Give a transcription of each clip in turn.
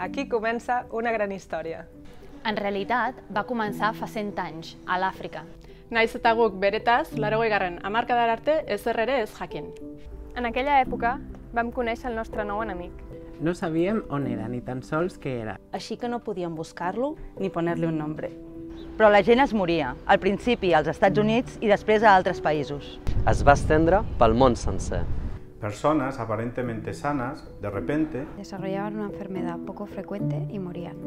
Aquí comença una gran història. En realitat, va començar fa 100 anys, a l'Àfrica. Naiz eta guk beretaz, 80. hamarkadara arte ezer ere ez jakin. En aquella època vam conèixer el nostre nou enemic. No sabíem on era, ni tan sols què era. Així que no podíem buscar-lo ni poner-li un nombre. Però la gent es moria, al principi als Estats Units i després a altres països. Es va estendre pel món sencer. Personas aparentemente sanas, de repente, desarrollaban una enfermedad poco frecuente y morían.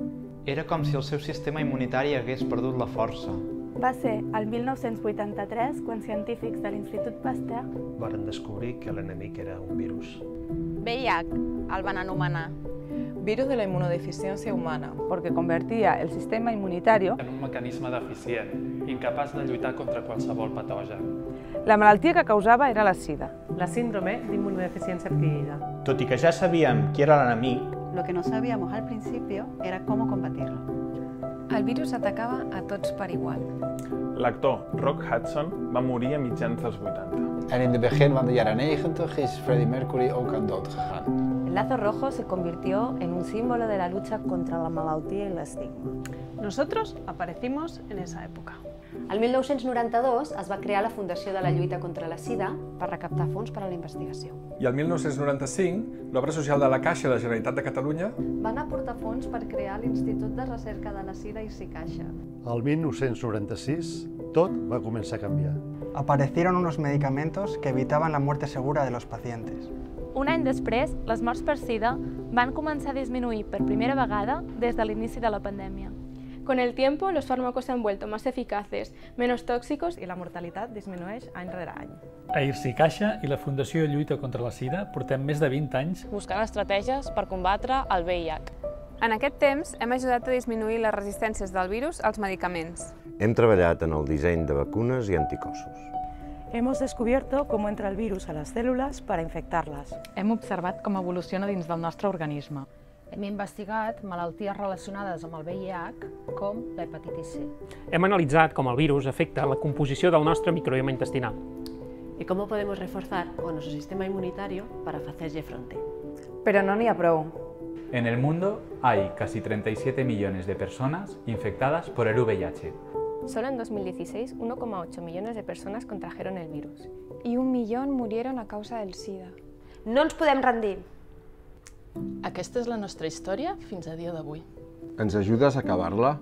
Era com si el seu sistema immunitari hagués perdut la força. Va ser el 1983 quan científics de l'Institut Pasteur varen descobrir que l'enemic era un virus. VIH el van anomenar. Virus de la inmunodeficiencia humana, porque convertia el sistema immunitario en un mecanisme deficient, incapaç de lluitar contra qualsevol patogen. La malaltia que causava era la sida. La síndrome d'immunodeficiencia adquirida. Tot i que ja sabíem qui era l'enemic, lo que no sabíamos al principio era cómo combatirlo. El virus atacava a tots per igual. L'actor Rock Hudson va morir a mitjans dels 80. En in de begin van de jaren 90 is Freddie Mercury ook aan dood gegaan. El lazo rojo se convirtió en un símbolo de la lucha contra la malaltia y el estigma. Nosotros aparecimos en esa època. El 1992 es va crear la Fundació de la Lluita contra la Sida per recaptar fons per a la investigació. I el 1995, l'Obra Social de la Caixa de la Generalitat de Catalunya van aportar fons per crear l'Institut de Recerca de la Sida i Sicaixa. El 1996 tot va començar a canviar. Aparecieron unos medicamentos que evitaban la muerte segura de los pacientes. Un any després, les morts per sida van començar a disminuir per primera vegada des de l'inici de la pandèmia. Con el tiempo, los fármacos se han vuelto más eficaces, menos tóxicos i la mortalitat disminueix any rere any. A IRSI-Caixa i la Fundació de Lluita contra la Sida portem més de 20 anys buscant estratègies per combatre el VIH. En aquest temps, hem ajudat a disminuir les resistències del virus als medicaments. Hem treballat en el disseny de vacunes i anticossos. Hemos descubierto cómo entra el virus a las células para infectarlas. Hem observat com evoluciona dins del nostre organisme. Hem investigat malalties relacionades amb el VIH, com l'hepatitis C. Hem analitzat com el virus afecta la composició del nostre microbioma intestinal. ¿Y cómo podemos reforzar nuestro sistema inmunitario para hacerle frente? Però no n'hi ha prou. En el mundo hay casi 37 millones de personas infectadas por el VIH. Solo en 2016, 1,8 millones de personas contrajeron el virus. Y 1 millón murieron a causa del SIDA. No ens podem rendir. Aquesta és la nostra història fins a dia d'avui. Ens ajudes a acabar-la?